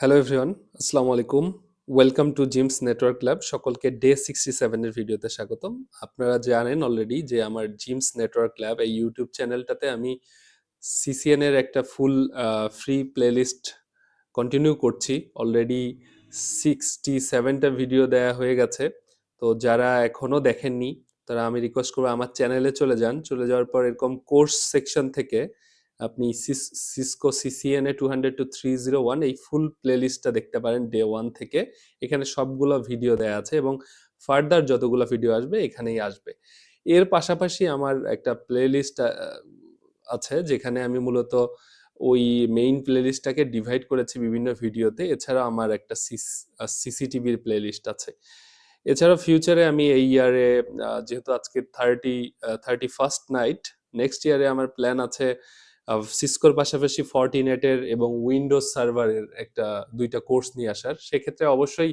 Hello everyone, আসসালামু আলাইকুম। Welcome to gems network lab. সকলকে ডে 67 এর ভিডিওতে স্বাগতম। আপনারা জানেন অলরেডি যে আমার জিমস নেটওয়ার্ক ল্যাব এই ইউটিউব চ্যানেলটাতে আমি সিসিএন এর একটা ফুল ফ্রি প্লেলিস্ট কন্টিনিউ করছি। অলরেডি 67টা ভিডিও দেয়া হয়ে গেছে। তো যারা এখনো দেখেননি তারা আমি রিকোয়েস্ট করবো আমার চ্যানেলে চলে যান। চলে যাওয়ার পর এরকম কোর্স সেকশন থেকে আপনি সিসকো সিসিএনএ 200 to 301 এই ফুল প্লেলিস্টটা দেখতে পারেন ডে 1 থেকে। এখানে সবগুলো ভিডিও দেয়া আছে এবং ফার্দার যতগুলো ভিডিও আসবে এখানেই আসবে। এর পাশাপাশি আমার একটা প্লেলিস্ট আছে যেখানে আমি মূলত ওই মেইন প্লেলিস্টটাকে ডিভাইড করেছি বিভিন্ন ভিডিওতে। এছাড়া আমার একটা সিসিটিভির প্লেলিস্ট আছে। এছাড়া ফিউচারে আমি এই ইয়ারে যেহেতু আজকে 31st নাইট, নেক্সট ইয়ারে আমার প্ল্যান আছে সিসকোর পাশাপাশি ফর্টিনেটের এবং উইন্ডোজ সার্ভারের একটা দুইটা কোর্স নিয়ে আসার। সেক্ষেত্রে অবশ্যই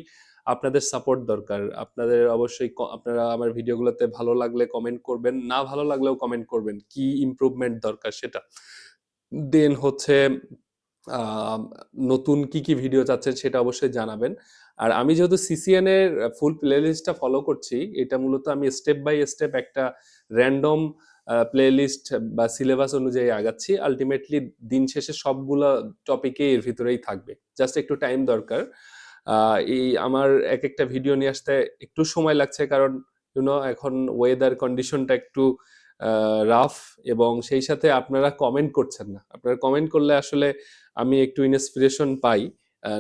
আপনাদের সাপোর্ট দরকার। আপনাদের অবশ্যই আপনারা আমার ভিডিওগুলোতে ভালো লাগলে কমেন্ট করবেন, না ভালো লাগলেও কমেন্ট করবেন কি ইমপ্রুভমেন্ট দরকার সেটা। দেন হচ্ছে আহ, নতুন কি কি ভিডিও চাচ্ছেন সেটা অবশ্যই জানাবেন। আর আমি যেহেতু সিসিএন এর ফুল প্লেলিস্টটা ফলো করছি, এটা মূলত আমি স্টেপ বাই স্টেপ একটা র্যান্ডম প্লেলিস্ট বা সিলেবাস অনুযায়ী আগাচ্ছি। আলটিমেটলি দিন শেষে সবগুলা টপিকে এর ভিতরেই থাকবে, জাস্ট একটু টাইম দরকার। এই আমার এক একটা ভিডিও নিয়ে আসতে একটু সময় লাগছে, কারণ এখন ওয়েদার কন্ডিশনটা একটু রাফ এবং সেই সাথে আপনারা কমেন্ট করছেন না। আপনারা কমেন্ট করলে আসলে আমি একটু ইন্সপিরেশন পাই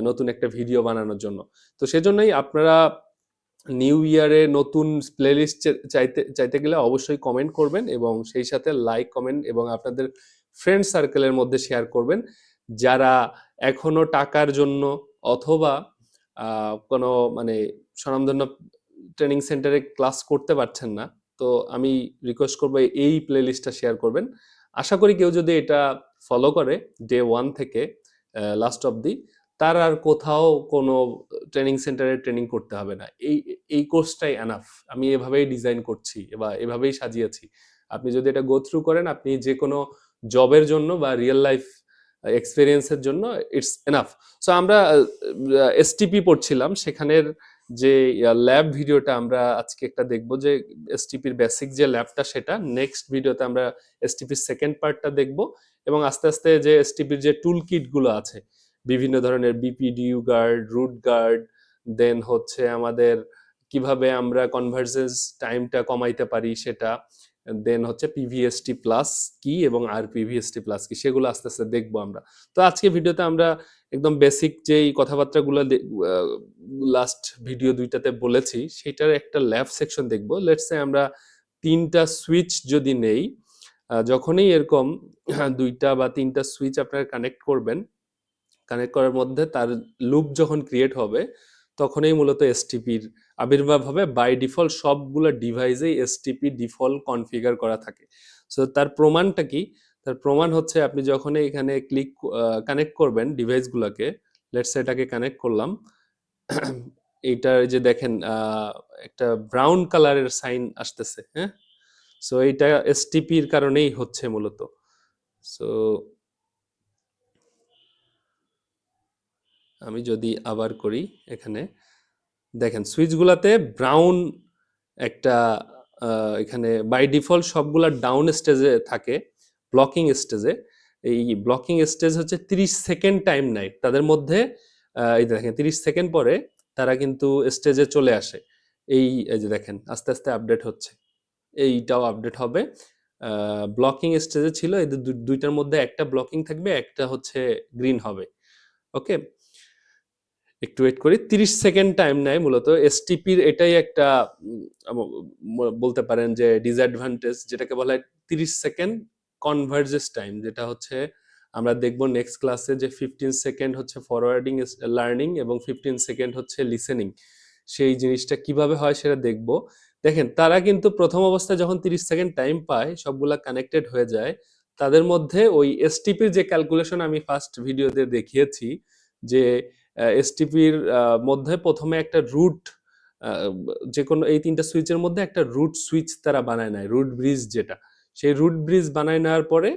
নতুন একটা ভিডিও বানানোর জন্য। তো সেজন্যই আপনারা নিউ ইয়ারে নতুন প্লেলিস্ট চাইতে চাইতে গেলে অবশ্যই কমেন্ট করবেন এবং সেই সাথে লাইক কমেন্ট এবং আপনাদের ফ্রেন্ড সার্কেলের মধ্যে শেয়ার করবেন যারা এখনো টাকার জন্য অথবা কোনো মানে স্বনামধন্য ট্রেনিং সেন্টারে ক্লাস করতে পারছেন না। তো আমি রিকোয়েস্ট করবো এই প্লেলিস্টটা শেয়ার করবেন। আশা করি কেউ যদি এটা ফলো করে ডে 1 থেকে লাস্ট অবধি, তার আর কোথাও কোনো ট্রেনিং সেন্টারে ট্রেনিং করতে হবে না। এই কোর্সটাই এনাফ। আমি এভাবেই ডিজাইন করছি বা এভাবেই সাজিয়েছি। আপনি যদি এটা গো থ্রু করেন, আপনি যে কোনো জবের জন্য বা রিয়েল লাইফ এক্সপিরিয়েন্সের জন্য ইটস এনাফ। সো আমরা এসটিপি পড়ছিলাম, সেখানের যে ল্যাব ভিডিওটা আমরা আজকে একটা দেখবো, যে এসটিপির বেসিক যে ল্যাবটা সেটা। নেক্সট ভিডিওতে আমরা এসটিপির সেকেন্ড পার্টটা দেখবো এবং আস্তে আস্তে যে এসটিপির যে টুল কিট গুলো আছে বিভিন্ন ধরনের, বিপিডিইউ গার্ড, রুট গার্ড, দেন হচ্ছে আমাদের কিভাবে আমরা কনভার্জেন্স টাইমটা কমাইতে পারি সেটা, দেন হচ্ছে পিভিএসটি প্লাস কি এবং আর পিভিএসটি প্লাস কি, সেগুলো আস্তে আস্তে দেখবো আমরা। তো আজকে ভিডিওতে আমরা একদম বেসিক যেই কথাবার্তাগুলো লাস্ট ভিডিও দুইটাতে বলেছি সেটার একটা ল্যাব সেকশন দেখবো। লেটস সে আমরা তিনটা সুইচ যদি নেই, যখনই এরকম দুইটা বা তিনটা সুইচ আপনারা কানেক্ট করবেন, কানেক্ট করার মধ্যে তার লুপ যখন ক্রিয়েট হবে তখনই মূলত এসটিপির আবির্ভাব হবে। বাই ডিফল্ট সবগুলো ডিভাইসেই এসটিপি ডিফল্ট কনফিগার করা থাকে। সো তার প্রমাণটা কি? তার প্রমাণ হচ্ছে আপনি যখনই এখানে কানেক্ট করবেন ডিভাইসগুলোকে, লেটস এটাকে কানেক্ট করলাম, এইটার যে দেখেন একটা ব্রাউন কালারের সাইন আসতেছে, হ্যাঁ? সো এইটা এসটিপির কারণেই হচ্ছে মূলত। সো আমি যদি আবার করি, এখানে দেখেন সুইচগুলাতে ব্রাউন একটা এখানে বাই ডিফল্ট সবগুলা ডাউন স্টেজে থাকে, ব্লকিং স্টেজে। এই ব্লকিং স্টেজ হচ্ছে 30 সেকেন্ড টাইম নেয় তাদের মধ্যে। এই দেখেন 30 সেকেন্ড পরে তারা কিন্তু স্টেজে চলে আসে। এই যে দেখেন আস্তে আস্তে আপডেট হচ্ছে, এইটাও আপডেট হবে। ব্লকিং স্টেজে ছিল, এই দুইটার মধ্যে একটা ব্লকিং থাকবে, একটা হচ্ছে গ্রিন হবে। ওকে, একটু ওয়েট করি। 30 সেকেন্ড টাইম নেয় মূলত এসটিপির। এটাই একটা বলতে পারেন যে ডিসঅ্যাডভান্টেজ, যেটাকে বলা হয় 30 সেকেন্ড কনভার্জেস টাইম, যেটা হচ্ছে আমরা দেখব নেক্সট ক্লাসে, যে 15 সেকেন্ড হচ্ছে ফরওয়ার্ডিং লার্নিং এবং 15 সেকেন্ড হচ্ছে লিসেনিং। সেই জিনিসটা কিভাবে হয় সেটা দেখব। দেখেন তারা কিন্তু প্রথম অবস্থায় যখন 30 সেকেন্ড টাইম পায়, সবগুলা কানেক্টেড হয়ে যায়, তাদের মধ্যে ওই এসটিপির যে ক্যালকুলেশন আমি ফার্স্ট ভিডিওতে দেখিয়েছি, যে এসটিপির মধ্যে প্রথমে একটা রুট, যে কোনো এই তিনটা সুইচের মধ্যে একটা রুট সুইচ তারা বানায় নেয়, রুট ব্রিজ যেটা। সেই রুট ব্রিজ বানায় নেওয়ার পরে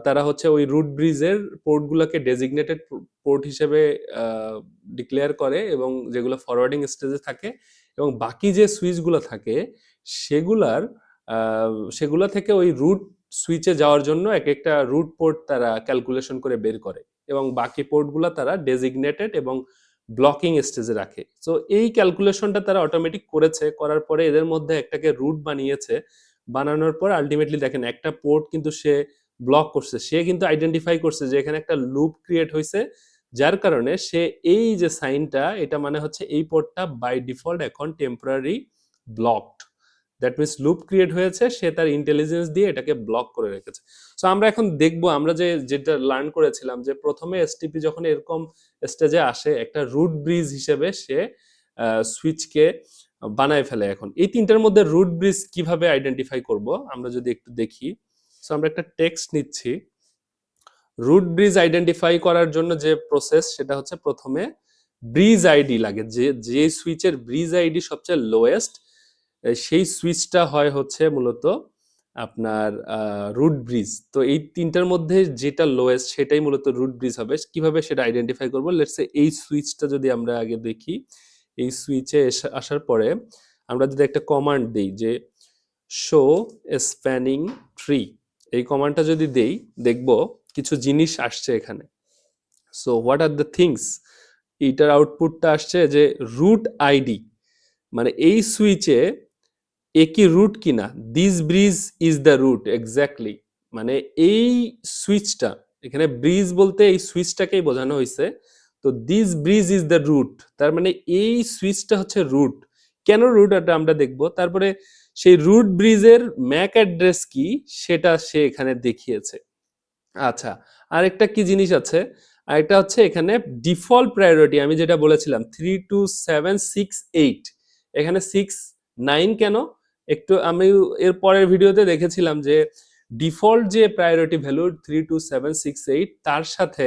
তারা হচ্ছে ওই রুট ব্রিজের পোর্টগুলোকে ডেজিগনেটেড পোর্ট হিসেবে ডিক্লেয়ার করে এবং যেগুলো ফরওয়ার্ডিং স্টেজে থাকে, এবং বাকি যে সুইচগুলো থাকে সেগুলার সেগুলা থেকে ওই রুট সুইচে যাওয়ার জন্য এক একটা রুট পোর্ট তারা ক্যালকুলেশন করে বের করে, এবং বাকি পোর্টগুলো তারা ডেজিগনেটেড এবং ব্লকিং স্টেজে রাখে। তো এই ক্যালকুলেশনটা তারা অটোমেটিক করেছে, করার পরে এদের মধ্যে একটাকে রুট বানিয়েছে। বানানোর পর আলটিমেটলি দেখেন একটা পোর্ট কিন্তু সে ব্লক করছে, সে কিন্তু আইডেন্টিফাই করছে যে এখানে একটা লুপ ক্রিয়েট হয়েছে, যার কারণে সে এই যে সাইনটা, এটা মানে হচ্ছে এই পোর্টটা বাই ডিফল্ট এখন temporary blocked. That means loop create হয়েছে, সে তার ইন্টেলিজেন্স দিয়ে এটাকে ব্লক করে রেখেছে। সো আমরা এখন দেখবো, আমরা যেটা লার্ন করেছিলাম যে প্রথমে এসটিপি যখন এরকম স্টেজে আসে, একটা রুট ব্রিজ হিসেবে সে সুইচকে বানায় ফেলে। এখন এই তিনটার মধ্যে রুট ব্রিজ কিভাবে আইডেন্টিফাই করব আমরা যদি একটু দেখি। সো আমরা একটা টেক্সট নিচ্ছি। রুট ব্রিজ আইডেন্টিফাই করার জন্য যে প্রসেস, সেটা হচ্ছে প্রথমে ব্রিজ আইডি লাগে, যে সুইচের ব্রিজ আইডি সবচেয়ে লোয়েস্ট, সেই সুইচটা হয় হচ্ছে মূলত আপনার রুট ব্রিজ। তো এই তিনটার মধ্যে যেটা লোয়েস্ট সেটাই মূলত রুট ব্রিজ হবে। কিভাবে সেটা আইডেন্টিফাই করবো, লেটস সে এই সুইচটা যদি আমরা আগে দেখি, এই সুইচে আসার পরে আমরা যদি একটা কমান্ড দিই যে শো স্প্যানিং ট্রি, এই কমান্ডটা যদি দেই, দেখবো কিছু জিনিস আসছে এখানে। So what are the things, এইটার আউটপুটটা আসছে যে রুট আইডি, মানে এই সুইচে একই রুট কিনা, this bridge is the root exactly. মানে এই সুইচটা, এখানে ব্রিজ বলতে এই সুইচটাকেই বোঝানো হয়েছে। তো this bridge is the root, তার মানে এই সুইচটা হচ্ছে রুট। কেন রুট এটা আমরা দেখবো। তারপরে সেই রুট ব্রিজের ম্যাক অ্যাড্রেস কি সেটা সে এখানে দেখিয়েছে। আচ্ছা, আরেকটা কি জিনিস আছে, আরেকটা হচ্ছে এখানে ডিফল্ট প্রায়োরিটি, আমি যেটা বলেছিলাম 32768, এখানে 69 কেন, একটু আমি এর পরের ভিডিওতে দেখেছিলাম যে ডিফল্ট যে প্রায়োরিটি ভ্যালু 32768, তার সাথে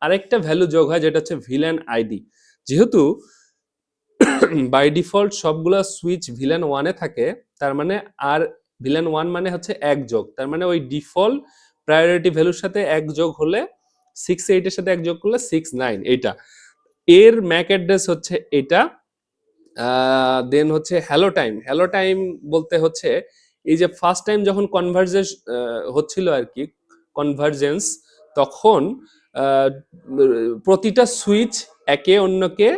আরেকটা ভ্যালু যোগ হয় যেটা হচ্ছে ভিলেন আইডি। যেহেতু বাই ডিফল্ট সবগুলা সুইচ ভিলেন ওয়ানে থাকে, তার মানে আর ভিলেন ওয়ান মানে হচ্ছে এক যোগ, তার মানে ওই ডিফল্ট প্রায়োরিটি ভ্যালুর সাথে এক যোগ হলে 68 এর সাথে এক যোগ করলে 69, এটা এর ম্যাক অ্যাড্রেস হচ্ছে এটা। দেন হচ্ছে হ্যালো টাইম, হ্যালো টাইম বলতে হচ্ছে এই যে ফার্স্ট টাইম যখন কনভার্জেন্স হচ্ছিল আর কি, কনভার্জেন্স, তখন আহ, প্রতিটা সুইচ একে অন্যকে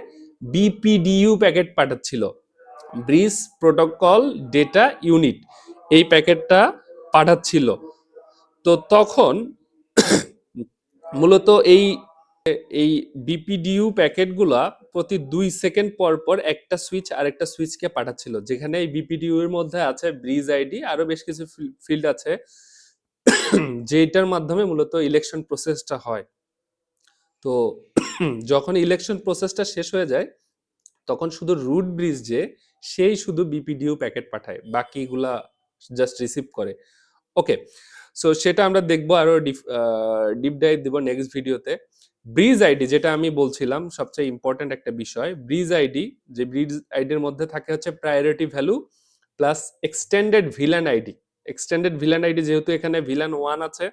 বিপিডিইউ প্যাকেট পাঠাচ্ছিল, ব্রিজ প্রোটোকল ডেটা ইউনিট, এই প্যাকেটটা পাঠাচ্ছিল। তো তখন মূলত এই এই বিপিডিইউ প্যাকেটগুলা প্রতি 2 সেকেন্ড পর পর একটা সুইচ আরেকটা সুইচকে পাঠাচ্ছিল, যেখানে এই বিপিডিইউ এর মধ্যে আছে ব্রিজ আইডি, আরো বেশ কিছু ফিল্ড আছে যেটার মাধ্যমে মূলত ইলেকশন প্রসেসটা হয়। তো যখন ইলেকশন প্রসেসটা শেষ হয়ে যায়, তখন শুধু রুট ব্রিজ যে সেই শুধু বিপিডিইউ প্যাকেট পাঠায়, বাকিগুলা জাস্ট রিসিভ করে। ওকে, সো সেটা আমরা দেখবো, আরো ডিপ ডাইভ দিব নেক্সট ভিডিওতে। ব্রিজ আইডি যেটা আমি বলছিলাম সবচেয়ে ইম্পর্টেন্ট একটা বিষয়, ব্রিজ আইডি, যে ব্রিজ আইডির মধ্যে থাকে হচ্ছে priority value plus extended villain ID. Extended villain ID, যেহেতু এখানে ভিলেন ওয়ান আছে,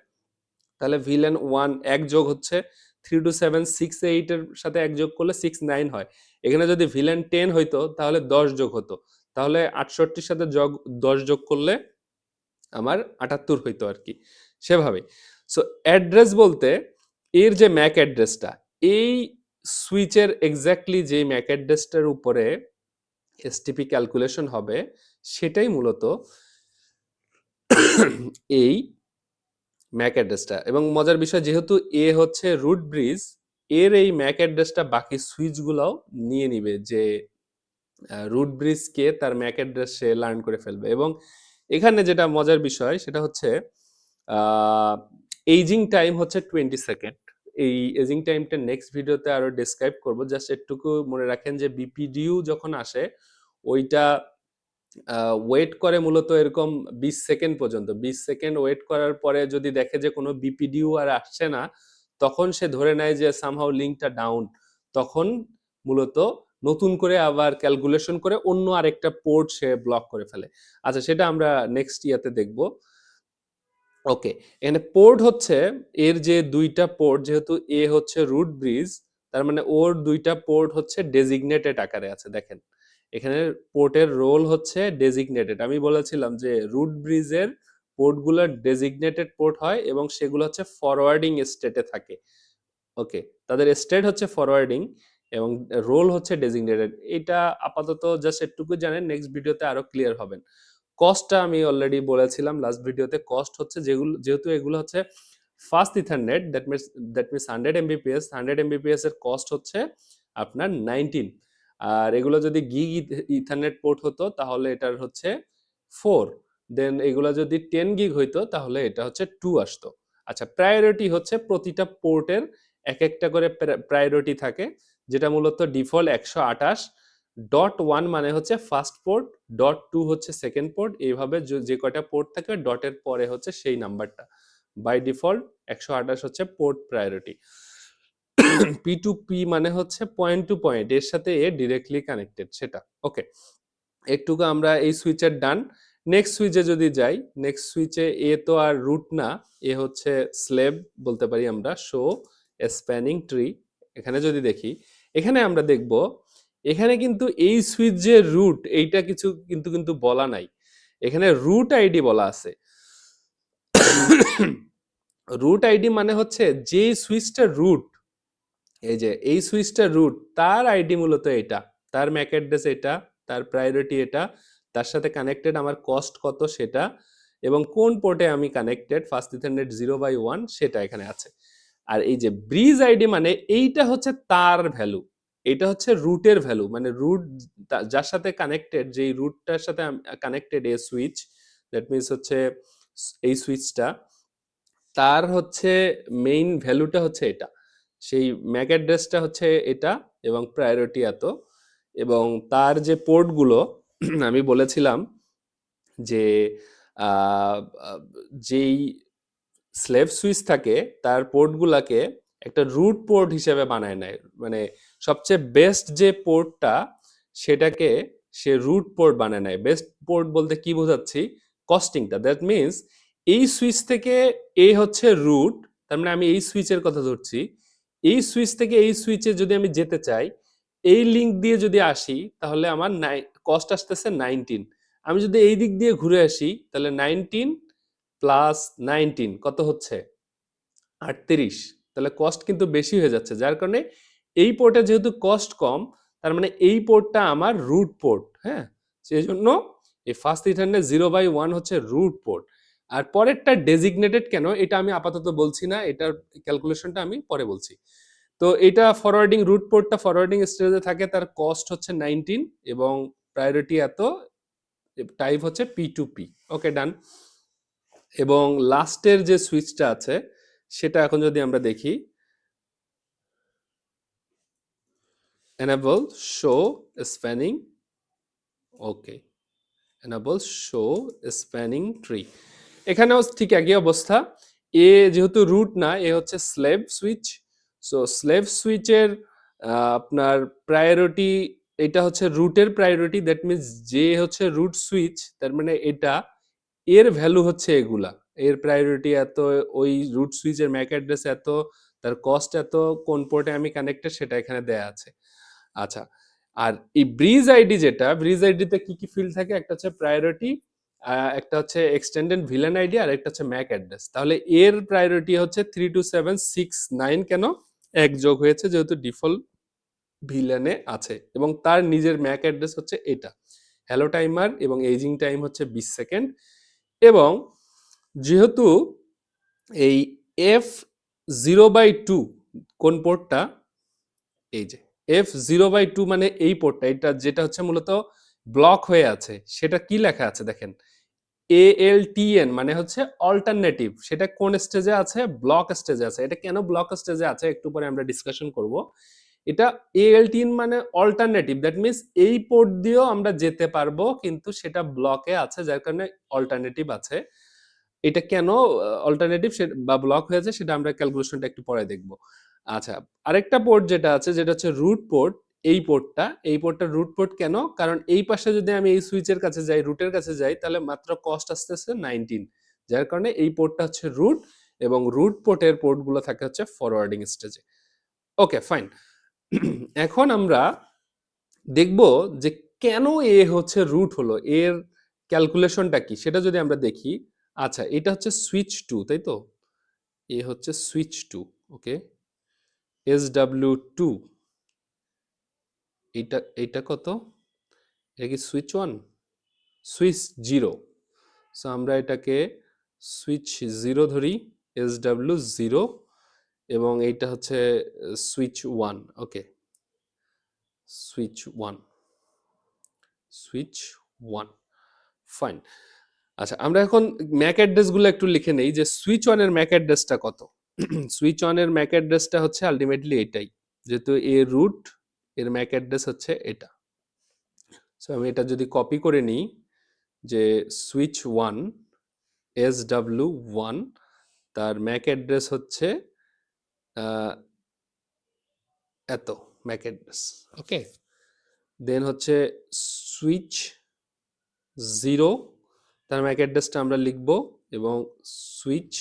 তাহলে ভিলেন ওয়ান এক যোগ হচ্ছে 32768 এর সাথে এক যোগ করলে 69 হয়। এখানে যদি ভিলেন 10 হইতো তাহলে 10 যোগ হতো, তাহলে 68 সাথে 10 যোগ করলে আমার 78 হইতো আর কি, সেভাবে। সো অ্যাড্রেস বলতে এর যে ম্যাক অ্যাড্রেসটা, এই সুইচের এক্স্যাক্টলি যে ম্যাক অ্যাড্রেসটার উপরে এসটিপি ক্যালকুলেশন হবে, সেটাই মূলত এই ম্যাক অ্যাড্রেসটা। এবং মজার বিষয়, যেহেতু এ হচ্ছে রুট ব্রিজ, এর এই ম্যাক অ্যাড্রেসটা বাকি সুইচগুলোও নিয়ে নিবে, যে রুট ব্রিজ কে তার ম্যাক অ্যাড্রেস সে লার্ন করে ফেলবে। এবং এখানে যেটা মজার বিষয় সেটা হচ্ছে এইজিং টাইম হচ্ছে 20 সেকেন্ড। এই এজিং টাইমটা নেক্সট ভিডিওতে আরো ডেসক্রাইব করব, জাস্ট একটুকু মনে রাখেন যে বিপিডিইউ যখন আসে ওইটা ওয়েট করে মূলত এরকম 20 সেকেন্ড পর্যন্ত। 20 সেকেন্ড ওয়েট করার পরে যদি দেখে যে কোনো বিপিডিইউ আর আসছে না, তখন সে ধরে নেয় যে সামহাউ লিঙ্কটা ডাউন, তখন মূলত নতুন করে আবার ক্যালকুলেশন করে অন্য আরেকটা পোর্ট সে ব্লক করে ফেলে। আচ্ছা, সেটা আমরা নেক্সট ইয়াতে দেখব। ওকে, এখানে পোর্ট হচ্ছে এর যে দুইটা পোর্ট, যেহেতু এ হচ্ছে রুট ব্রিজ, তার মানে ওর দুইটা পোর্ট হচ্ছে ডেজিগনেটেড আকারে আছে। দেখেন এখানে পোর্টের রোল হচ্ছে ডেজিগনেটেড। আমি বলেছিলাম যে রুট ব্রিজের পোর্টগুলো ডেজিগনেটেড পোর্ট হয় এবং সেগুলো হচ্ছে ফরওয়ার্ডিং স্টেটে থাকে। ওকে, তাদের স্টেট হচ্ছে ফরওয়ার্ডিং এবং রোল হচ্ছে ডেজিগনেটেড। এটা আপাতত জাস্ট একটুকু জানেন, নেক্সট ভিডিওতে আরো ক্লিয়ার হবেন। কস্টটা আমি অলরেডি বলেছিলাম লাস্ট ভিডিওতে। কস্ট হচ্ছে যেগুলো, যেহেতু এগুলো হচ্ছে fast ethernet, that means 100 Mbps, 100 Mbps এর কস্ট হচ্ছে আপনার 19। আর এগুলো যদি গিগ ইথারনেট পোর্ট হতো তাহলে এটার হচ্ছে 4। দেন এগুলো যদি 10 গিগ হইতো তাহলে এটা হচ্ছে 2 আসতো। আচ্ছা, প্রায়োরিটি হচ্ছে প্রতিটা পোর্টের এক একটা করে প্রায়োরিটি থাকে, যেটা মূলত ডিফল্ট 128। ডট ওয়ান মানে হচ্ছে ফার্স্ট পোর্ট, ডট টু হচ্ছে সেকেন্ড পোর্ট, এইভাবে যে কয়টা পোর্ট থাকে ডটের পরে হচ্ছে সেই নাম্বারটা। বাই ডিফল্ট 128 হচ্ছে port priority. P to P মানে হচ্ছে পয়েন্ট টু পয়েন্ট, এর সাথে এ ডিরেক্টলি কানেক্টেড সেটা। ওকে, একটুকু আমরা এই সুইচের ডান। নেক্সট সুইচে যদি যাই, নেক্সট সুইচে এ তো আর রুট না, এ হচ্ছে স্লেভ বলতে পারি আমরা, শো স্প্যানিং ট্রি। এখানে যদি দেখি, এখানে আমরা দেখব এখানে কিন্তু এই সুইচ যে রুট, এইটা কিছু কিন্তু কিন্তু বলা নাই, এখানে রুট আইডি বলা আছে। রুট আইডি মানে হচ্ছে যে সুইচটা রুট, এই যে এই সুইচটা রুট, তার আইডি মূলত এটা, তার ম্যাক অ্যাড্রেস এটা, তার প্রায়োরিটি এটা, তার সাথে কানেক্টেড আমার কস্ট কত সেটা, এবং কোন পোর্টে আমি কানেক্টেড ফার্স্ট ইথারনেট 0/1 সেটা এখানে আছে। আর এই যে ব্রিজ আইডি মানে এইটা হচ্ছে তার ভ্যালু, এটা হচ্ছে রুটের ভ্যালু, মানে রুট যার সাথে কানেক্টেড, যেই রুটটার সাথে কানেক্টেড এই সুইচ, দ্যাট মিনস হচ্ছে এই সুইচটা, তার হচ্ছে মেইন ভ্যালুটা হচ্ছে এটা, সেই ম্যাক অ্যাড্রেসটা হচ্ছে এটা এবং প্রায়োরিটি এত। এবং তার যে পোর্টগুলো আমি বলেছিলাম যে আহ, আহ, যেই স্লেভ সুইচ থাকে তার পোর্টগুলাকে একটা রুট পোর্ট হিসেবে বানায় নেয়, মানে সবচেয়ে বেস্ট যে পোর্টটা সেটাকে সে রুট পোর্ট বানায় নেয়। বেস্ট পোর্ট বলতে কি বোঝাচ্ছি, কস্টিংটা, দ্যাট মিনস এই সুইচ থেকে এ হচ্ছে রুট, তার মানে আমি এই সুইচের কথা ধরছি, এই সুইচ থেকে এই সুইচে যদি আমি যেতে চাই, এই লিঙ্ক দিয়ে যদি আসি তাহলে আমার কস্ট আসতেছে 19। আমি যদি এই দিক দিয়ে ঘুরে আসি তাহলে 19 প্লাস 19 কত হচ্ছে 38। তাহলে কস্ট কিন্তু বেশি হয়ে যাচ্ছে, যার কারণে এই পোর্টে যেহেতু কস্ট কম, তার মানে এই পোর্টটা আমার রুট পোর্ট। হ্যাঁ, সেই জন্য এই ফার্স্ট ইথারনেট 0/1 হচ্ছে রুট পোর্ট। আর পরেরটা ডেজিগনেটেড কেন এটা আমি আপাতত বলছি না, এটার ক্যালকুলেশনটা আমি পরে বলছি। তো এটা ফরওয়ার্ডিং, রুট পোর্টটা ফরওয়ার্ডিং স্টেজে থাকে, তার কস্ট হচ্ছে 19 এবং প্রায়োরিটি এত, টাইপ হচ্ছে পি টু পি। ওকে, ডান। এবং লাস্টের যে সুইচটা আছে সেটা এখন যদি আমরা দেখি, enable show spanning, ওকে, enable show spanning tree। এখানেও ঠিক একই অবস্থা, এ যেহেতু রুট না, এ হচ্ছে স্লেভ সুইচ। সো স্লেভ সুইচের আপনার প্রায়োরিটি, এটা হচ্ছে রুটের প্রায়োরিটি, দ্যাট মিনস যে হচ্ছে রুট সুইচ, তার মানে এটা, এর ভ্যালু হচ্ছে এগুলা, এর প্রায়োরিটি এত, ওই রুট সুইচের ম্যাক অ্যাড্রেস এত, তার কস্ট এত, কোন পোর্টে আমি কানেক্টেড সেটা এখানে দেয়া আছে। আচ্ছা, আর এই ব্রিজ আইডি, যেটা ব্রিজ আইডিতে কি কি ফিল্ড থাকে, একটা হচ্ছে প্রায়োরিটি, একটা হচ্ছে এক্সটেন্ডেড ভিলেন আইডি, আর একটা হচ্ছে ম্যাক অ্যাড্রেস। তাহলে এর প্রায়োরিটি হচ্ছে 32769, কেন এক যোগ হয়েছে যেহেতু ডিফল্ট ভিলেনে আছে, এবং তার নিজের ম্যাক অ্যাড্রেস হচ্ছে এটা। হ্যালো টাইমার এবং এজিং টাইম হচ্ছে 20 সেকেন্ড। এবং যেহেতু এই F0/2 কোন পোর্টটা, এই যে F0/2 মানে এই পোর্টটা, এটা যেটা হচ্ছে মূলত ব্লক হয়ে আছে, সেটা কি লেখা আছে দেখেন, ALTN মানে হচ্ছে অল্টারনেটিভ, সেটা কোন স্টেজে আছে, ব্লক স্টেজে আছে। এটা কেন ব্লক স্টেজে আছে একটু পরে আমরা ডিসকাশন করব। এটা ALTN মানে অল্টারনেটিভ, দ্যাট মিনস এই পোর্ট দিয়েও আমরা যেতে পারবো কিন্তু সেটা ব্লকে আছে, যার কারণে অল্টারনেটিভ আছে। এটা কেন অল্টারনেটিভ বা ব্লক হয়েছে সেটা আমরা ক্যালকুলেশনটা একটু পরে দেখব। আচ্ছা, আরেকটা পোর্ট যেটা আছে যেটা হচ্ছে রুট পোর্ট, এই পোর্টটা, এই পোর্টটা রুট পোর্ট কেন, কারণ এই পাশে যদি আমি এই সুইচের কাছে যাই, রুটের কাছে যাই, তাহলে মাত্র কস্ট আসতেছে 19, যার কারণে এই পোর্টটা হচ্ছে রুট, এবং রুট পোর্টের পোর্টগুলো থাকে হচ্ছে ফরওয়ার্ডিং স্টেজে। Okay fine. এখন আমরা দেখব যে কেন এ হচ্ছে রুট হলো, এর ক্যালকুলেশনটা কি সেটা যদি আমরা দেখি। আচ্ছা, এটা হচ্ছে সুইচ টু, তাই তো? এ হচ্ছে সুইচ টু, ওকে। SW2, এইটা কত? এটা কি switch one? Switch zero. So আমরা এটাকে সুইচ জিরো ধরি, SW0, এবং এইটা হচ্ছে switch one, okay. Switch one, switch one, fine. আচ্ছা, আমরা এখন ম্যাক অ্যাড্রেসগুলো একটু লিখে নেই যে সুইচ ওয়ানের ম্যাক অ্যাড্রেসটা কত। সুইচ ওয়ানের ম্যাক অ্যাড্রেসটা হচ্ছে আলটিমেটলি এটাই, যেহেতু এ রুট, এর ম্যাক অ্যাড্রেস হচ্ছে এটা। সো আমি এটা যদি কপি করে নিই যে সুইচ ওয়ান SW1, তার ম্যাক অ্যাড্রেস হচ্ছে এত ম্যাক অ্যাড্রেস, ওকে। দেন হচ্ছে সুইচ জিরো, তার ম্যাক অ্যাড্রেসটা আমরা লিখব, এবং সুইচ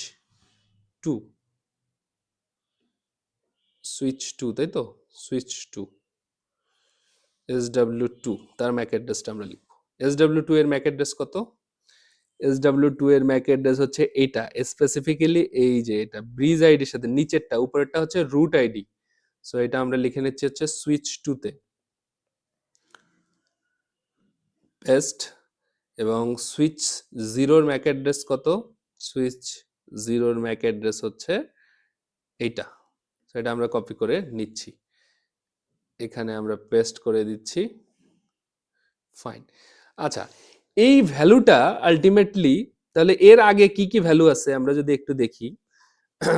টু, সুইচ টু, তাই তো? সুইচ টু SW2, তার ম্যাক অ্যাড্রেসটা আমরা লিখব। SW2 এর ম্যাক অ্যাড্রেস কত? SW2 এর ম্যাক অ্যাড্রেস হচ্ছে এটা, স্পেসিফিক্যালি এই যে এটা ব্রিজ আইডির সাথে নিচেরটা, উপরেরটা হচ্ছে রুট আইডি। সো এটা আমরা লিখে নিচ্ছি হচ্ছে সুইচ টুতে, পেস্ট। এবং সুইচ জিরোর ম্যাক অ্যাড্রেস কত? সুইচ জিরোর ম্যাক অ্যাড্রেস হচ্ছে এইটা। সো এটা আমরা কপি করে নিচ্ছি, এখানে আমরা পেস্ট করে দিচ্ছি, ফাইন। আচ্ছা, এই ভ্যালুটা আলটিমেটলি, তাহলে এর আগে কি কি ভ্যালু আছে আমরা যদি একটু দেখি।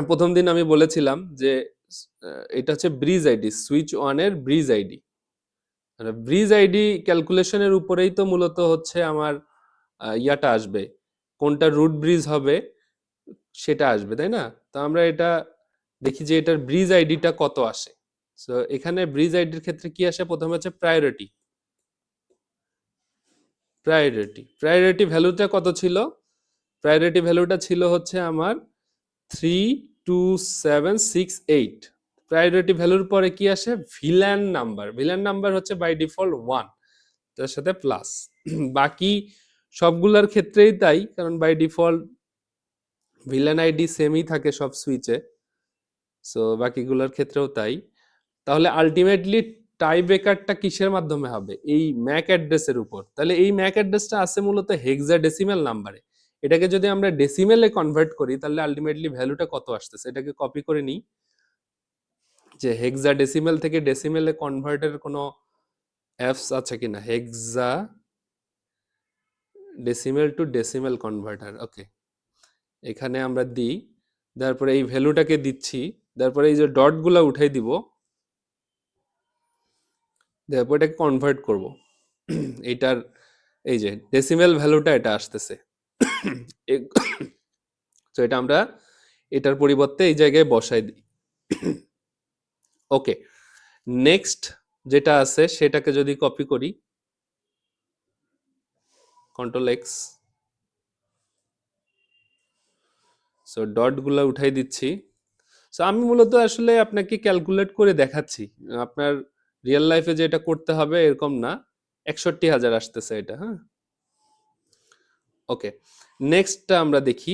প্রথম দিন আমি বলেছিলাম যে এটা হচ্ছে ব্রিজ আইডি, সুইচ ওয়ানের ব্রিজ আইডি। ব্রিজ আইডি ক্যালকুলেশনের উপরেই তো মূলত হচ্ছে আমার ইয়াটা আসবে, কোনটা রুট ব্রিজ হবে সেটা আসবে, তাই না? তো আমরা এটা দেখি যে এটার ব্রিজ আইডিটা কত আসে। সো এখানে ব্রিজ আইডির ক্ষেত্রে কি আসে? প্রথমে হচ্ছে প্রায়োরিটি। প্রায়োরিটি ভ্যালুটা কত ছিল? প্রায়োরিটি ভ্যালুটা ছিল হচ্ছে আমার 32768। প্রায়োরিটি ভ্যালুর পরে কি আসে? Villain number. ভিলান নাম্বার হচ্ছে বাই ডিফল্ট 1, তার সাথে প্লাস। বাকি সবগুলোর ক্ষেত্রেই তাই, কারণ বাই ডিফল্ট ভিলান আইডি সেমই থাকে সব সুইচে। সো বাকিগুলোর ক্ষেত্রেও তাই। তাহলে আলটিমেটলি টাই ব্রেকারটা কিসের মাধ্যমে হবে? এই ম্যাক অ্যাড্রেসের উপর। তাহলে এই ম্যাক অ্যাড্রেসটা আছে মূলত হেক্সাডেসিমাল নাম্বারে। এটাকে যদি আমরা ডেসিমেলে কনভার্ট করি তাহলে আলটিমেটলি ভ্যালুটা কত আসতেছে? এটাকে কপি করে নিই যে হেক্সাডেসিমাল থেকে ডেসিমেলে কনভার্টের কোনো অ্যাপস আছে কিনা। হেক্সা ডেসিমেল টু ডেসিমেল কনভার্টার, ওকে। এখানে আমরা দিই, তারপরে এই ভ্যালুটাকে দিচ্ছি, তারপরে এই যে ডটগুলা উঠাই দিব, তারপর এটাকে কনভার্ট করব। এইটার এই যে ডেসিমেল ভ্যালুটা এটা আসতেছে। তো এটা আমরা এটার পরিবর্তে এই জায়গায় বসাই দিই। ওকে, নেক্সট যেটা আছে সেটাকে যদি কপি করি, কন্ট্রোল এক্স, সো ডটগুলা উঠাই দিচ্ছি। সো আমি মূলত আসলে আপনাকে ক্যালকুলেট করে দেখাচ্ছি, আপনার রিয়েল লাইফে যে এটা করতে হবে এরকম না। ৬১,০০০ আসতেছে এটা, হ্যাঁ। ওকে, নেক্সটটা আমরা দেখি।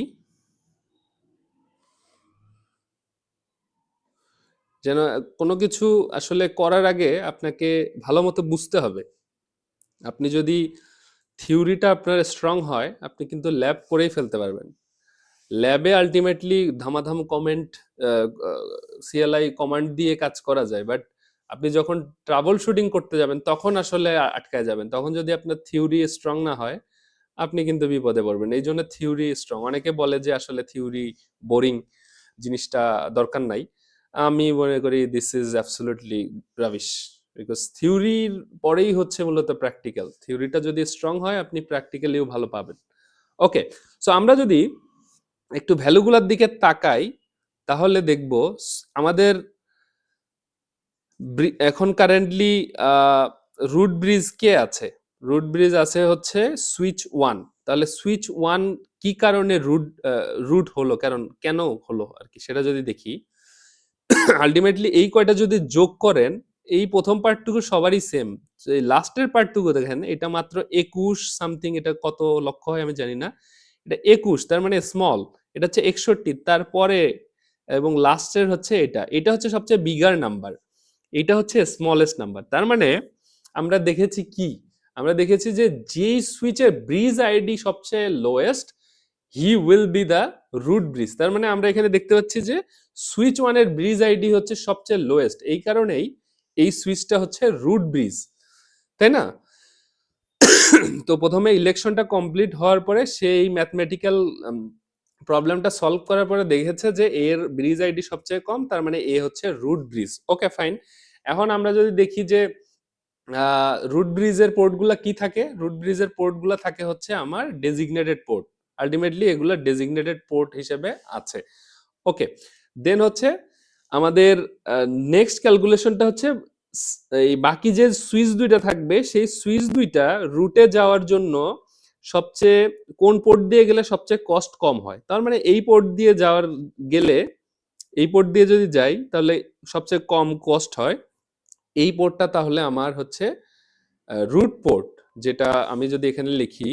যেন কোনো কিছু আসলে করার আগে আপনাকে ভালো মতো বুঝতে হবে। আপনি যদি থিওরিটা আপনার স্ট্রং হয়, আপনি কিন্তু ল্যাব করেই ফেলতে পারবেন। ল্যাবে আলটিমেটলি ধামাধাম কমেন্ট, সিএলআই কমান্ড দিয়ে কাজ করা যায়, বাট আপনি যখন ট্রাবল শুটিং করতে যাবেন তখন আসলে আটকায় যাবেন। তখন যদি আপনার থিওরি স্ট্রং না হয়, আপনি কিন্তু বিপদে পড়বেন। এই জন্য থিওরি স্ট্রং। অনেকে বলে যে আসলে থিওরি বোরিং, জিনিসটা দরকার নাই। আমি মনে করি this is absolutely rubbish, because থিওরির পরেই হচ্ছে মূলত প্র্যাকটিক্যাল। থিওরিটা যদি স্ট্রং হয় আপনি প্র্যাকটিক্যালিও ভালো পাবেন। ওকে, সো আমরা যদি একটু ভ্যালুগুলোর দিকে তাকাই তাহলে দেখব আমাদের এখন কারেন্টলি রুট ব্রিজ কে আছে? রুট ব্রিজ আছে হচ্ছে সুইচ ওয়ান, তাহলে সুইচ ওয়ান কি কারণে রুট হলো, কারণ কেন হলো আর কি, সেটা যদি দেখি আলটিমেটলি এই কয়টা যদি যোগ করেন, এই প্রথম পার্টটুকু সবারই সেম, লাস্টের পার্টটুকু দেখেন এটা মাত্র 21 সামথিং, এটা কত লক্ষ হয় আমি জানি না, এটা 21, তার মানে স্মল, এটা হচ্ছে 61, তারপরে এবং লাস্টের হচ্ছে এটা, এটা হচ্ছে সবচেয়ে বিগার নাম্বার, এটা হচ্ছে স্মলেস্ট নাম্বার। তার মানে আমরা দেখেছি কি, আমরা দেখেছি যে যেই সুইচের ব্রিজ আইডি সবচেয়ে lowest, he will be the root bridge. তার মানে আমরা এখানে দেখতে পাচ্ছি যে সুইচ ওয়ানের ব্রিজ আইডি হচ্ছে সবচেয়ে লোয়েস্ট, এই কারণেই এই সুইচটা হচ্ছে রুট ব্রিজ, তাই না? তো প্রথমে ইলেকশনটা কমপ্লিট হওয়ার পরে সেই ম্যাথমেটিক্যাল প্রবলেমটা সলভ করার পরে দেখেছে যে এর ব্রিজ আইডি সবচেয়ে কম, তার মানে এ হচ্ছে রুট ব্রিজ। Okay fine. এখন আমরা যদি দেখি যে রুট ব্রিজের পোর্টগুলো কি থাকে, রুট ব্রিজের পোর্টগুলো থাকে হচ্ছে আমার ডেজিগনেটেড পোর্ট, আলটিমেটলি এগুলো ডেজিগনেটেড পোর্ট হিসেবে আছে। ওকে, দেন হচ্ছে আমাদের নেক্সট ক্যালকুলেশনটা হচ্ছে এই বাকি যে সুইচ দুইটা থাকবে সেই সুইচ দুইটা রুটে যাওয়ার জন্য সবচেয়ে কোন পোর্ট দিয়ে গেলে সবচেয়ে কস্ট কম হয়, তার মানে এই পোর্ট দিয়ে যাওয়ার গেলে, এই পোর্ট দিয়ে যদি যাই তাহলে সবচেয়ে কম কস্ট হয়, এই পোর্টটা তাহলে আমার হচ্ছে রুট পোর্ট, যেটা আমি যদি এখানে লিখি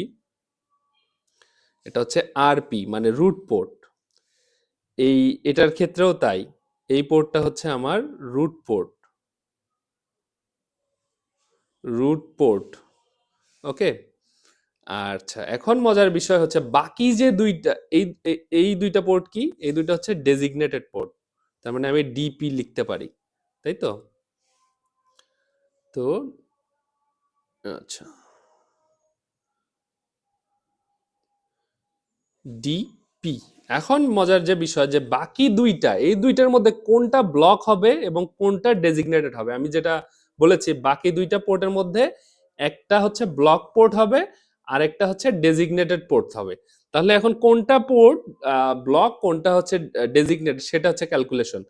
এটা হচ্ছে আরপি মানে রুট পোর্ট, এই এটার ক্ষেত্রেও তাই, এই পোর্টটা হচ্ছে আমার রুট পোর্ট, রুট পোর্ট। ওকে, আচ্ছা এখন মজার বিষয় হচ্ছে বাকি যে দুইটা, এই দুইটা পোর্ট কি, এই দুইটা হচ্ছে ডেজিগনেটেড পোর্ট, তার মানে আমি ডিপি লিখতে পারি, তাই তো? তো আচ্ছা, ডিপি। এখন মজার যে বিষয় যে বাকি দুইটা, এই দুইটার মধ্যে কোনটা ব্লক হবে এবং কোনটা ডেজিগনেটেড হবে, আমি যেটা বলেছি বাকি দুইটা পোর্টের মধ্যে একটা হচ্ছে ব্লক পোর্ট হবে আর একটা হচ্ছে ডেজিগনেটেড পোর্ট হবে। তাহলে এখন কোনটা পোর্ট ব্লক কোনটা হচ্ছে ডেজিগনেটেড সেটা হচ্ছে ক্যালকুলেশন।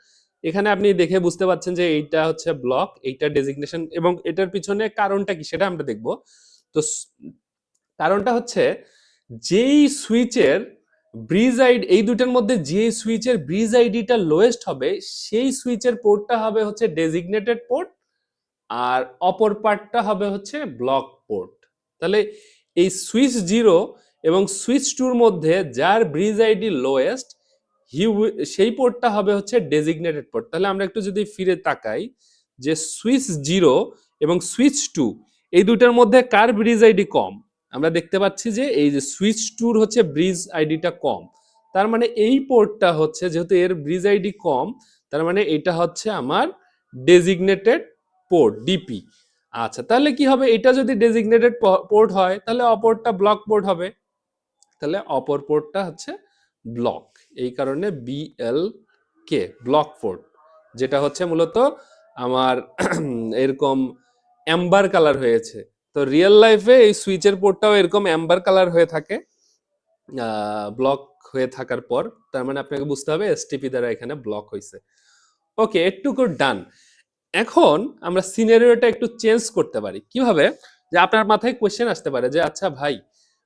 এখানে আপনি দেখে বুঝতে পারছেন যে এইটা হচ্ছে ব্লক, এইটা ডেজিগনেশন, এবং এটার পিছনে কারণটা কি সেটা আমরা দেখব। তো কারণটা হচ্ছে যেই সুইচের ব্রিজ আইডি, এই দুটার মধ্যে যে সুইচের ব্রিজ আইডিটা লোয়েস্ট হবে সেই সুইচের পোর্টটা হবে হচ্ছে ডেজিগনেটেড পোর্ট, আর অপর পার্টটা হবে হচ্ছে ব্লক পোর্ট। তাহলে এই সুইচ জিরো এবং সুইচ টুর মধ্যে যার ব্রিজ আইডি লোয়েস্ট, সেই পোর্টটা হবে হচ্ছে ডেজিগনেটেড পোর্ট। তাহলে আমরা একটু যদি ফিরে তাকাই যে সুইচ জিরো এবং সুইচ টু, এই দুটার মধ্যে কার ব্রিজ আইডি কম, আমরা দেখতে পাচ্ছি যে এই যে সুইচ টুর হচ্ছে ব্রিজ আইডিটা কম, তার মানে এই পোর্টটা হচ্ছে যেহেতু এর ব্রিজ আইডি কম, তার মানে এটা হচ্ছে আমার ডেজিগনেটেড পোর্ট ডিপি। আচ্ছা তাহলে কি হবে, এটা যদি ডেজিগনেটেড পোর্ট হয় তাহলে অপরটা ব্লক পোর্ট হবে, তাহলে অপর পোর্টটা হচ্ছে ব্লক, এই কারণে বিএল কে ব্লক পোর্ট, যেটা হচ্ছে মূলত আমার এরকম অ্যাম্বার কালার হয়েছে। তো রিয়েল লাইফে এই সুইচের পোর্টটাও এরকম অ্যাম্বার কালার হয়ে থাকে ব্লক হয়ে থাকার পর, তার মানে আপনাকে বুঝতে হবে এসটিপি দ্বারা এখানে ব্লক হয়েছে। ওকে, এটুকু ডান। এখন আমরা সিনারিওটা একটু চেঞ্জ করতে পারি কিভাবে, যে আপনার মাথায় কোয়েশ্চেন আসতে পারে যে আচ্ছা ভাই,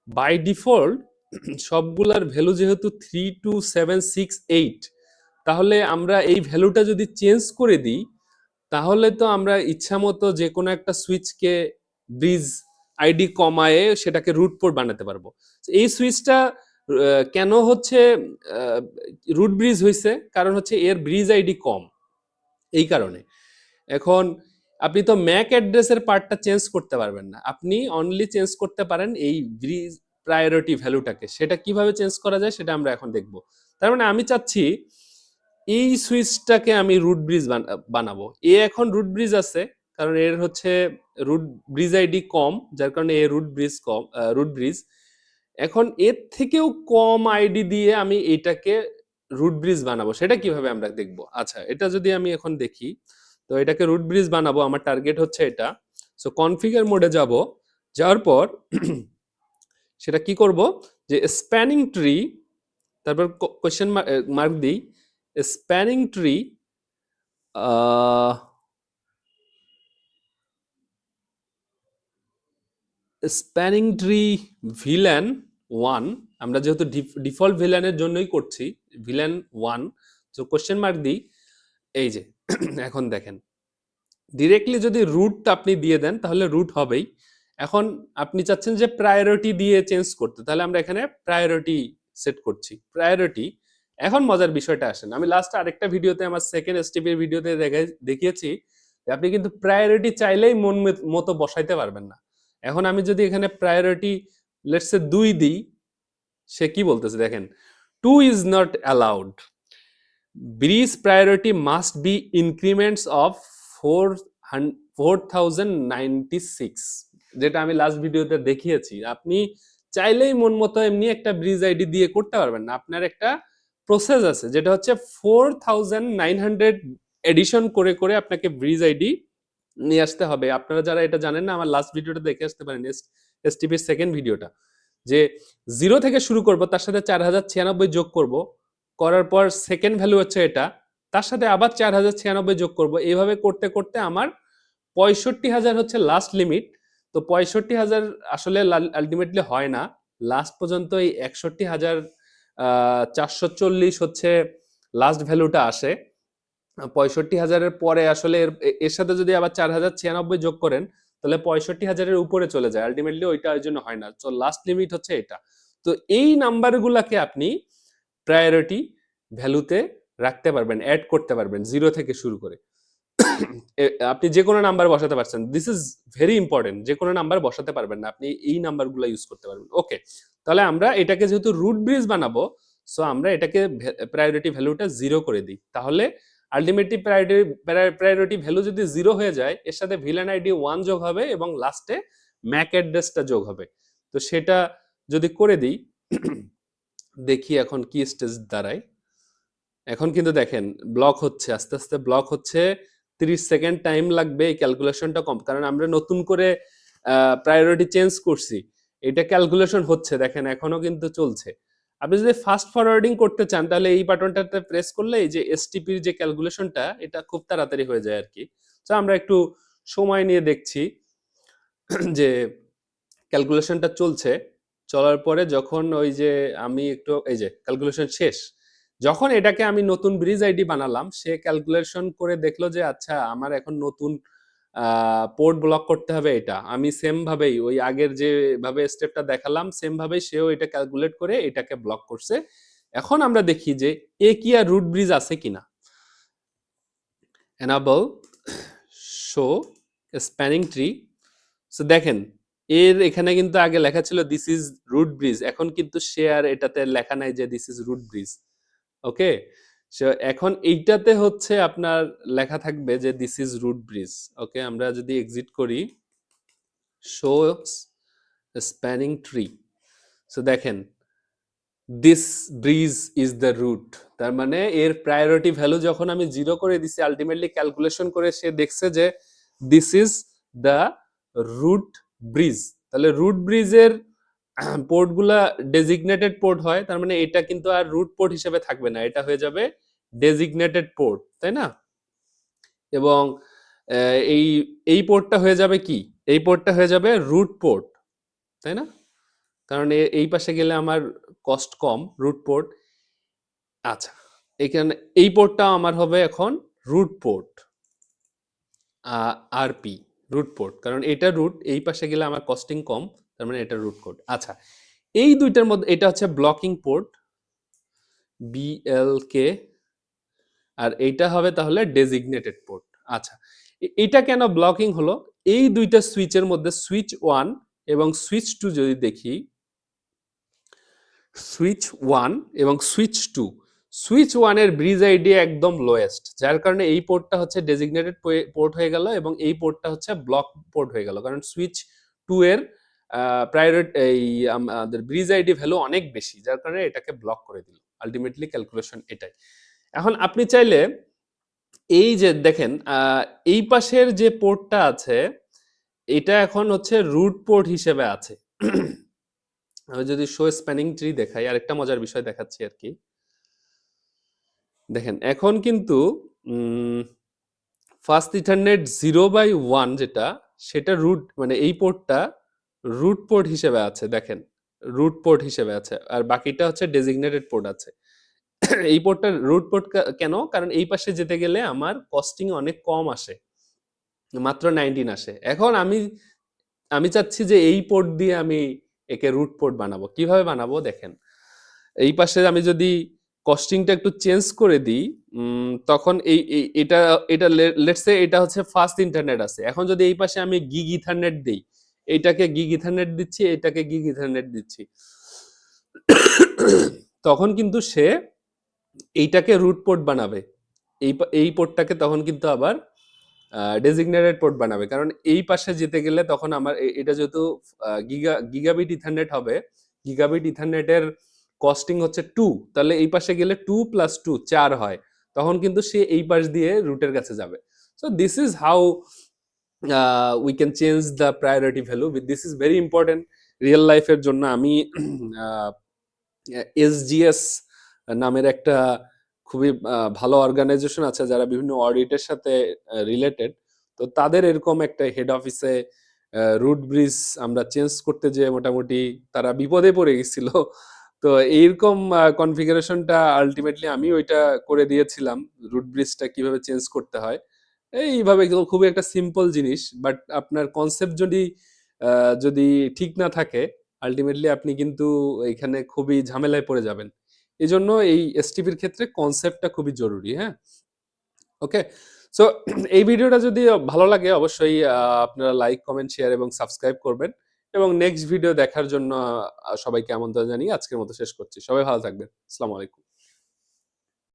বাই ডিফল্ট সবগুলার ভ্যালু যেহেতু 32768, তাহলে আমরা এই ভ্যালুটা যদি চেঞ্জ করে দিই তাহলে তো আমরা ইচ্ছা মতো যে কোনো একটা সুইচকে ব্রিজ আইডি কমায়ে সেটাকে রুট পোর্ট বানাতে পারবো। এই সুইচটা কেন হচ্ছে রুট ব্রিজ হয়েছে, কারণ হচ্ছে এর ব্রিজ আইডি কম, এই কারণে। এখন আপনি তো ম্যাক অ্যাড্রেসের পার্টটা চেঞ্জ করতে পারবেন না, আপনি অনলি চেঞ্জ করতে পারেন এই ব্রিজ প্রায়োরিটি ভ্যালুটাকে, সেটা কিভাবে চেঞ্জ করা যায় সেটা আমরা এখন দেখব। তার মানে আমি চাচ্ছি এই সুইচটাকে আমি রুট ব্রিজ বানাবো, এ এখন রুট ব্রিজ আছে কারণ এর হচ্ছে রুট ব্রিজ আইডি কম, যার কারণে এ রুট ব্রিজ কম, রুট ব্রিজ। এখন এর থেকেও কম আইডি দিয়ে আমি এটাকে রুট ব্রিজ বানাবো, সেটা কিভাবে আমরা দেখব। আচ্ছা এটা যদি আমি এখন দেখি, তো এটাকে রুট ব্রিজ বানাবো, আমার টার্গেট হচ্ছে এটা। সো কনফিগার মোডে যাব, যাওয়ার পর সেটা কি করব যে স্প্যানিং ট্রি, তারপর কোশ্চেন মার্ক দিই, spanning tree spanning tree villain one, আমরা যেহেতু ডিফল্ট ভিলেনের জন্যই করছি, ভিলেন ওয়ান, তো কোশ্চেন মার্ক দিই, এই যে এখন দেখেন ডিরেক্টলি যদি রুট আপনি দিয়ে দেন তাহলে রুট হবেই। এখন আপনি চাচ্ছেন যে প্রায়োরিটি দিয়ে চেঞ্জ করতে, তাহলে আমরা এখানে প্রায়োরিটি সেট করছি, প্রায়োরিটি। এখন মজার বিষয়টা আসেন, আমি লাস্ট আরেকটা ভিডিওতে, আমার সেকেন্ড স্টেপের ভিডিওতে দেখিয়েছি যে আপনি কিন্তু প্রায়োরিটি চাইলেই মন মতো বসাইতে পারবেন না। এখন আমি যদি এখানে প্রায়োরিটি লেটস সে 2 দিই, সে কি বলতেছে দেখেন, 2 is not allowed, bridge priority must be ইনক্রিমেন্টস of 4096, যেটা আমি লাস্ট ভিডিওতে দেখিয়েছি। আপনি চাইলেই মন মতো এমনি একটা ব্রিজ আইডি দিয়ে করতে পারবেন না, আপনার একটা প্রসেস আছে যেটা হচ্ছে 4900 এডিশন করে করে আপনাকে ব্রিজ আইডি নিয়ে আসতে হবে। আপনারা যারা এটা জানেন না, আমার লাস্ট ভিডিওটা দেখে আসতে পারেন, এসটিপির সেকেন্ড ভিডিওটা, যে 0 থেকে শুরু করব, তার সাথে 4096 যোগ করব, করার পর সেকেন্ড ভ্যালু হচ্ছে এটা, তার সাথে আবার 4096 যোগ করব, এইভাবে করতে করতে আমার 65,000 হচ্ছে লাস্ট লিমিট। তো 65,000 আসলে আলটিমেটলি হয় না, লাস্ট পর্যন্ত এই 61,440 হচ্ছে লাস্ট ভ্যালুটা আসে। 65,000-এর পরে আসলে এর সাথে যদি আবার 4096 যোগ করেন তাহলে 65,000-এর উপরে চলে যায়, আলটিমেটলি ওইটা ওই জন্য হয় না। তো লাস্ট লিমিট হচ্ছে এটা। তো এই নাম্বারগুলোকে আপনি প্রায়োরিটি ভ্যালুতে রাখতে পারবেন, অ্যাড করতে পারবেন 0 থেকে শুরু করে। আপনি যে কোনো নাম্বার বসাতে পারছেন, দিস ইজ ভেরি ইম্পর্টেন্ট, যে কোনো নাম্বার বসাতে পারবেন না, আপনি এই নাম্বারগুলো ইউজ করতে পারবেন। ওকে, তাহলে আমরা এটাকে যেহেতু রুট ব্রিজ বানাবো, সো আমরা এটাকে প্রায়োরিটি ভ্যালুটা 0 করে দিই, তাহলে আলটিমেটলি প্রায়োরিটি ভ্যালু যদি 0 হয়ে যায়, এর সাথে ভিলেন আইডি 1 যোগ হবে এবং লাস্টে ম্যাক অ্যাড্রেসটা যোগ হবে। তো সেটা যদি করে দিই, দেখি এখন কি স্টেজ দাঁড়ায়। এখন কিন্তু দেখেন ব্লক হচ্ছে, আস্তে আস্তে ব্লক হচ্ছে, 30 সেকেন্ড টাইম লাগবে, এই ক্যালকুলেশনটা কম, কারণ আমরা নতুন করে প্রায়োরিটি চেঞ্জ করছি, এটা ক্যালকুলেশন হচ্ছে, দেখেন এখনো কিন্তু চলছে। আপনি যদি ফাস্ট ফরওয়ার্ডিং করতে চান তাহলে এই বাটনটাতে প্রেস করলে এই যে এসটিপির যে ক্যালকুলেশনটা, এটা খুব তাড়াতাড়ি হয়ে যায় আর কি। তো আমরা একটু সময় নিয়ে দেখছি যে ক্যালকুলেশনটা চলছে, চলার পরে যখন ওই যে আমি একটু, এই যে ক্যালকুলেশন শেষ, যখন এটাকে আমি নতুন ব্রিজ আইডি বানালাম, সে ক্যালকুলেশন করে দেখলো যে আচ্ছা আমার এখন নতুন পোর্ট ব্লক করতে হবে, এটা আমি সেম ভাবেই ওই আগের যেভাবে স্টেপটা দেখালাম সেম ভাবেই সেও এটা ক্যালকুলেট করে এটাকে ব্লক করছে। এখন আমরা দেখি যে এ কি আর রুট ব্রিজ আছে কিনা। enable show spanning tree, so দেখেন এর এখানে কিন্তু আগে লেখা ছিল দিস ইজ রুট ব্রিজ, এখন কিন্তু সে আর এটাতে লেখা নাই যে this is root bridge. Okay, so এখন এইটাতে হচ্ছে আপনার লেখা থাকবে যে this is root bridge. Okay, আমরা যদি এক্সিট করি, শো স্প্যানিং ট্রি, সো দেখেন this bridge is the root, তার মানে এর প্রায়োরিটি ভ্যালু যখন আমি 0 করে দিছি, আলটিমেটলি ক্যালকুলেশন করে সে দেখছে যে this is the root bridge. তাহলে রুট ব্রিজের পোর্টগুলা ডেজিগনেটেড পোর্ট হয়, তার মানে এটা কিন্তু আর রুট পোর্ট হিসেবে থাকবে না, এটা হয়ে যাবে ডেজিগনেটেড পোর্ট, তাই না? এবং এই এই পোর্টটা হয়ে যাবে কি, এই পোর্টটা হয়ে যাবে রুট পোর্ট, তাই না? কারণ এই পাশে গেলে আমার কস্ট কম, রুট পোর্ট। আচ্ছা, এখানে এই পোর্টটা আমার হবে এখন root port, RP root port, কারণ এটা রুট, এই পাশে গেলে আমার কস্টিং কম, তার মানে এটা রুট পোর্ট। আচ্ছা, এই দুইটার মধ্যে এটা হচ্ছে ব্লকিং পোর্ট বিএলকে, আর এইটা হবে তাহলে ডেজিগনেটেড পোর্ট। আচ্ছা, এটা কেন ব্লকিং হলো, এই দুইটা সুইচের মধ্যে সুইচ 1 এবং সুইচ 2 যদি দেখি, সুইচ 1 এবং সুইচ 2, সুইচ 1 এর ব্রিজ আইডি একদম লোয়েস্ট, যার কারণে এই পোর্টটা হচ্ছে ডেজিগনেটেড পোর্ট হয়ে গেল এবং এই পোর্টটা হচ্ছে ব্লক পোর্ট হয়ে গেল, কারণ সুইচ 2 এর প্রায়োরিটি এই আমাদের ব্রিজ আইডি ভ্যালু অনেক বেশি, যার কারণে এটাকে ব্লক করে দিল। আলটিমেটলি ক্যালকুলেশন এটাই। এখন আপনি চাইলে এই যে দেখেন এই পাশের যে পোর্টটা আছে, এটা এখন হচ্ছে রুট পোর্ট হিসেবে আছে। আমি যদি শো স্প্যানিং ট্রি দেখাই, আরেকটা মজার বিষয় দেখাচ্ছি আর কি। দেখেন এখন কিন্তু ফার্স্ট ইথারনেট 0/1 যেটা, সেটা রুট, মানে এই পোর্টটা রুট পোর্ট হিসেবে আছে, দেখেন রুট পোর্ট হিসেবে আছে, আর বাকিটা হচ্ছে ডেজিগনেটেড পোর্ট আছে। এই পোর্টটা রুট পোর্ট কেন? কারণ এই পাশে যেতে গেলে আমার কস্টিং অনেক কম আসে, মাত্র 19 আসে। এখন আমি আমি চাচ্ছি যে এই পোর্ট দিয়ে আমি একে রুট পোর্ট বানাবো। কিভাবে বানাবো দেখেন, এই পাশে আমি যদি কস্টিংটা একটু চেঞ্জ করে দিই, তখন এটা এটা লেটস সে এটা হচ্ছে ফাস্ট ইন্টারনেট আছে। এখন যদি এই পাশে আমি গিগ ইথারনেট দিই, এইটাকে গিগ ইথারনেট দিচ্ছি, এটাকে গিগ ইথারনেট দিচ্ছি, তখন কিন্তু সে এইটাকে রুট পোর্ট বানাবে, এই পোর্টটাকে তখন কিন্তু আবার ডেজিগনেটেড পোর্ট বানাবে। কারণ এই পাশে যেতে গেলে তখন আমার এটা যেহেতু গিগাবিট ইথারনেট হবে, গিগাবিট ইথারনেটের কস্টিং হচ্ছে 2, তাহলে এই পাশে গেলে 2 + 2 4 হয়, তখন কিন্তু সে এই পাশ দিয়ে রুটের কাছে যাবে। So this is how we can change the priority value. This is very important real লাইফের জন্য। আমি এসজিএস নামের একটা খুবই ভালো অর্গানাইজেশন আছে যারা বিভিন্ন অডিটের সাথে রিলেটেড, তো তাদের এরকম একটা হেড অফিসে রুট ব্রিজ আমরা চেঞ্জ করতে যেয়ে মোটামুটি তারা বিপদে পড়ে গেছিল। তো এইরকম কনফিগারেশনটা আলটিমেটলি আমি ওইটা করে দিয়েছিলাম, রুট ব্রিজটা কিভাবে চেঞ্জ করতে হয়। এইভাবে খুবই একটা সিম্পল জিনিস, বাট আপনার কনসেপ্ট যদি ঠিক না থাকে, আলটিমেটলি আপনি কিন্তু এখানে খুবই ঝামেলায় পড়ে যাবেন। এজন্য এই এসটিপির ক্ষেত্রে কনসেপ্টটা খুবই জরুরি। হ্যাঁ, ওকে। সো এই ভিডিওটা যদি ভালো লাগে অবশ্যই আপনারা লাইক, কমেন্ট, শেয়ার এবং সাবস্ক্রাইব করবেন, এবং নেক্সট ভিডিও দেখার জন্য সবাইকে আমন্ত্রণ জানিয়ে আজকের মতো শেষ করছি। সবাই ভালো থাকবেন। আসসালামু আলাইকুম।